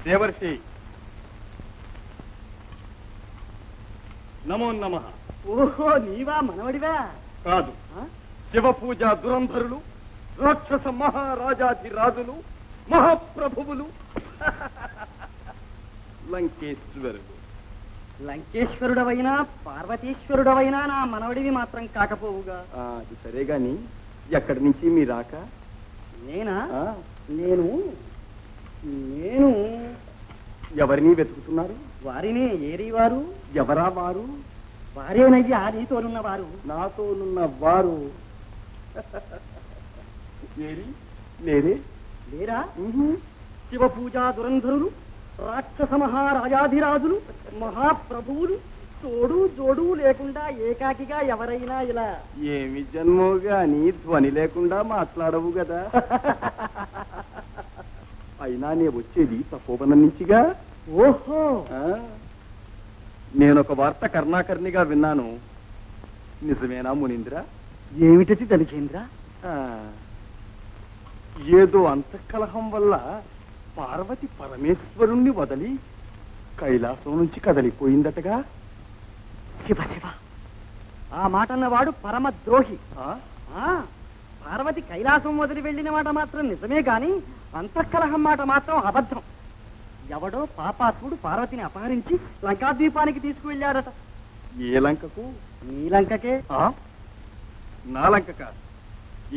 దేవర్షి నమో నమః. ఓహో, నీవా మనవడివా? కాదు, శివ పూజ దురంధరులు, రాక్షస మహారాజాధిరాజులు, మహాప్రభువులు, లంకేశ్వరులు. లంకేశ్వరుడవైనా పార్వతీశ్వరుడవైనా నా మనవడివి మాత్రం కాకపోవుగా. అది సరే గాని ఎక్కడి నుంచి మీ రాక? నేనా? నేను నేను ఎవరిని వెతుకుతున్నారు? వారినే. ఏరి వారు? ఎవరా వారు? వారేనయ్యా నీతోనున్న వారు. నాతోనున్న వారు ఏరి లేరే? లేరా? శివ పూజా దురంధరులు, రాక్షస మహారాజాధిరాజులు, మహాప్రభువులు, తోడు జోడు లేకుండా ఏకాకిగా ఎవరైనా ఇలా. ఏమి జన్మో గాని ధ్వని లేకుండా మాట్లాడవు కదా. అయినా నే వచ్చేది తపోవనం నుంచిగా. ఓహో, నేనొక వార్త కర్ణాకర్ణిగా విన్నాను. నిజమేనా మునీంద్ర? ఏమిటది దలిచేంద్ర? ఏదో అంతఃకలహం వల్ల పార్వతి పరమేశ్వరుణ్ణి వదిలి కైలాసం నుంచి కదలిపోయిందటగా. శివ శివ, ఆ మాట అన్నవాడు పరమ ద్రోహి. పార్వతి కైలాసం వదిలి వెళ్ళిన మాట మాత్రం నిజమే గాని అంతఃకలహం మాట మాత్రం అబద్ధం. ఎవడో పాపాత్ముడు పార్వతిని అపహరించి లంకాద్వీపానికి తీసుకువెళ్ళాడట. ఏ లంకకు? నీ లంకకే. నా లంక కాదు.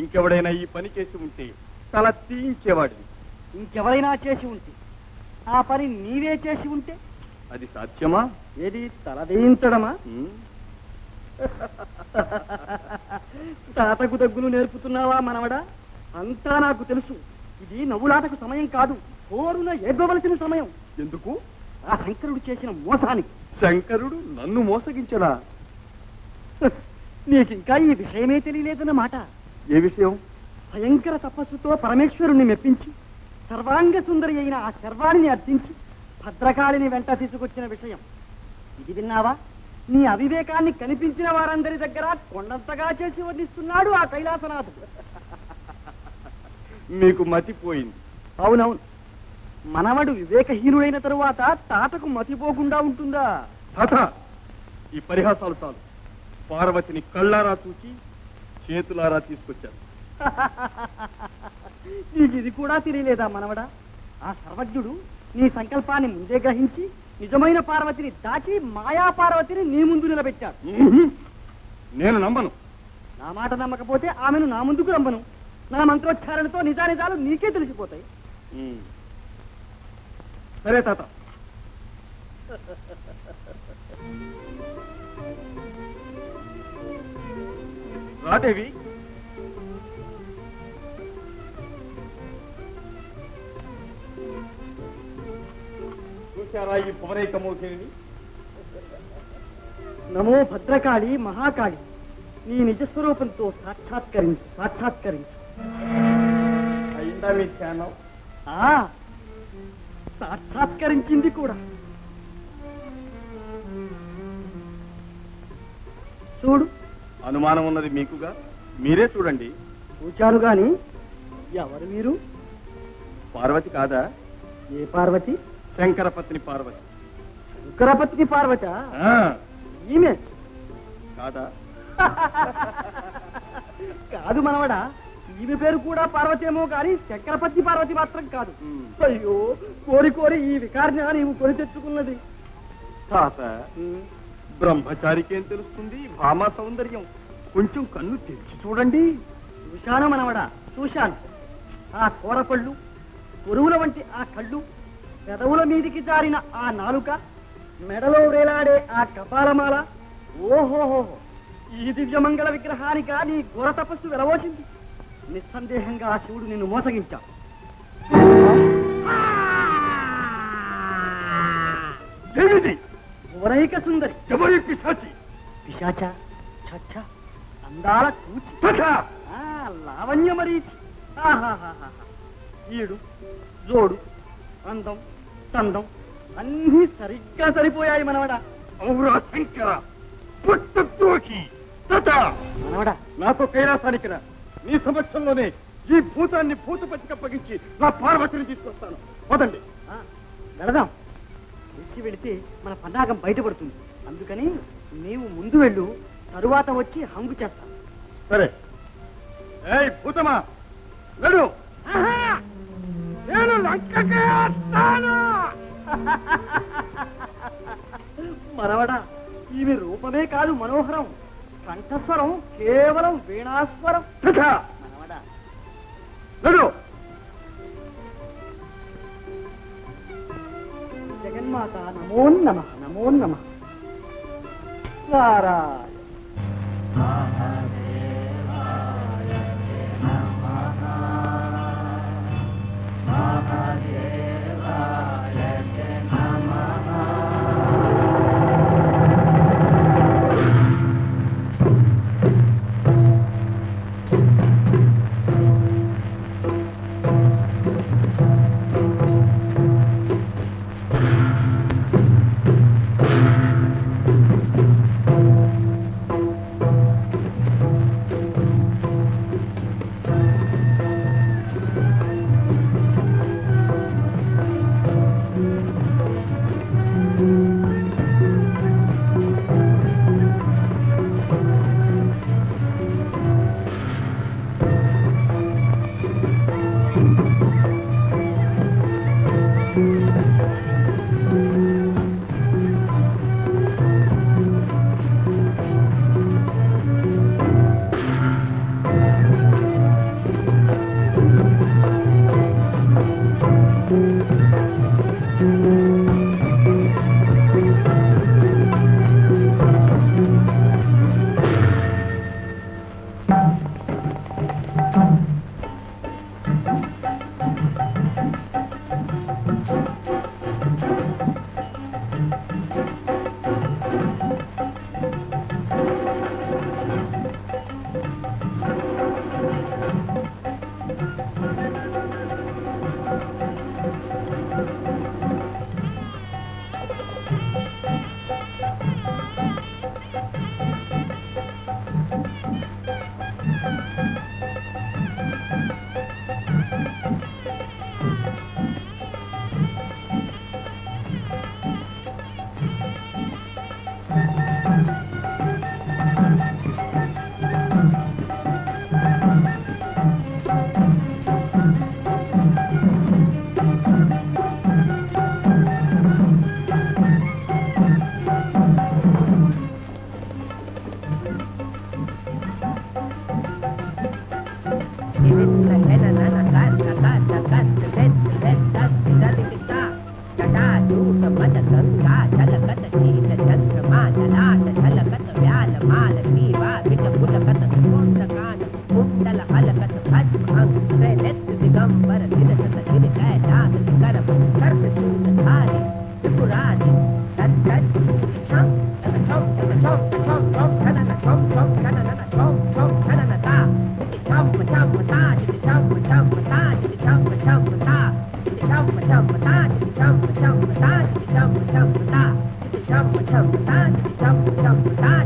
ఇంకెవడైనా ఈ పని చేసి ఉంటే తల తీయించేవాడిని. ఇంకెవరైనా చేసి ఉంటే, ఆ పని నీవే చేసి ఉంటే అది సాధ్యమా? ఏది తలదీయించడమా? తాతకు దగ్గులు నేర్పుతున్నావా మనవడా? అంతా నాకు తెలుసు. ఇది నవ్వులాటకు సమయం కాదు, కోరున ఏడ్వవలసిన సమయం. ఎందుకు? ఆ శంకరుడు చేసిన మోసానికి. శంకరుడు నన్ను మోసగించడా? నీకింకా ఈ విషయమే తెలియలేదన్నమాట. ఏ విషయం? భయంకర తపస్సుతో పరమేశ్వరుణ్ణి మెప్పించి సర్వాంగ సుందరి అయిన ఆ శర్వాణిని అర్థించి భద్రకాళిని వెంట తీసుకొచ్చిన విషయం. ఇది విన్నావా? నీ అవివేకాన్ని కనిపించిన వారందరి దగ్గర కొండంతగా చేసి వర్ణిస్తున్నాడు ఆ కైలాసనాథుడు. మీకు మతిపోయింది. అవునవును, మనవడు వివేకహీనుడైన తరువాత తాతకు మతిపోకుండా ఉంటుందా? తాత, ఈ పరిహాసాలు చాలు. పార్వతిని కళ్ళారా చూచి చేతులారా తీసుకొచ్చాను. నీకు ఇది కూడా తెలియలేదా మనవడా? ఆ సర్వజ్ఞుడు నీ సంకల్పాన్ని ముందే గ్రహించి నిజమైన పార్వతిని దాచి మాయా పార్వతిని నీ ముందు నిలబెట్టాడు. నేను నమ్మను. నా మాట నమ్మకపోతే ఆమెను నా ముందుకు నమ్మను. నా మంత్రోచ్చారణతో నిజానిజాలు నీకే తెలిసిపోతాయి. సరే తాత. రాదేవి, చూశారా ఈ పవరైకమోహిని? నమో భద్రకాళి మహాకాళి, నీ నిజస్వరూపంతో సాక్షాత్కరించు సాక్షాత్కరించు. అయిందా మీ ధ్యానం? సాక్షాత్కరించింది కూడా. చూడు. అనుమానం ఉన్నది మీకుగా, మీరే చూడండి. చూచాను గాని ఎవరు మీరు? పార్వతి కాదా? ఏ పార్వతి? శంకరపత్ని పార్వతి. శంకరపత్ని పార్వత? ఈమె కాదా? కాదు మనవడా, ఈమె పేరు కూడా పార్వతేమో కానీ శంకరపత్ని పార్వతి మాత్రం కాదు. అయ్యో, కోరి కోరి ఈ వికారిని నీవు కొని తెచ్చుకున్నది. తాత, బ్రహ్మచారికేం తెలుస్తుంది భామా సౌందర్యం? కొంచెం కన్ను తెరిచి చూడండి. చూశాను మనవడా, చూశాను. ఆ కోరపళ్ళు, పురుగుల వంటి ఆ కళ్ళు, పెదవుల మీదికి జారిన ఆ నాలుక, మెడలో వేలాడే ఆ కపాలమాల. ఓహోహో, ఈ దివ్యమంగళ విగ్రహానిక నీ ఘోర తపస్సు వెలవోసింది. నిస్సందేహంగా ఆ శివుడు నిన్ను మోసగించాడు. ఘోరైక సుందరి. పిశాచి. పిశాచ, ఛ, అందాల కూచి, లావణ్య మరీచి. ఈడు జోడు, అందం, చందం అన్నీ సరిగ్గా సరిపోయాయి మనవడా. ఔరా శంకర, పుట్టద్రోహి! మనవడా, నాతో కైలాసానికి రా. నీ సమక్షంలోనే ఈ భూతాన్ని భూతపతికి అప్పగించి నా పార్వతిని తీసుకొస్తాను. వదండి. వెళదాం. కలిసి వెళితే మన పన్నాగం బయటపడుతుంది. అందుకని నీవు ముందు వెళ్ళు, తరువాత వచ్చి హంగు చేస్తాను. సరే. ఏయ్ భూతమా, వెళ్ళు. నేను లంకకే వస్తాను. మనవడా, ఈమె రూపమే కాదు మనోహరం, కంఠస్వరం కేవలం వీణాస్వరం. మనవడా, వెళ్ళు. జగన్మాత నమో నమః, నమో నమః. నారాయణ. Chum,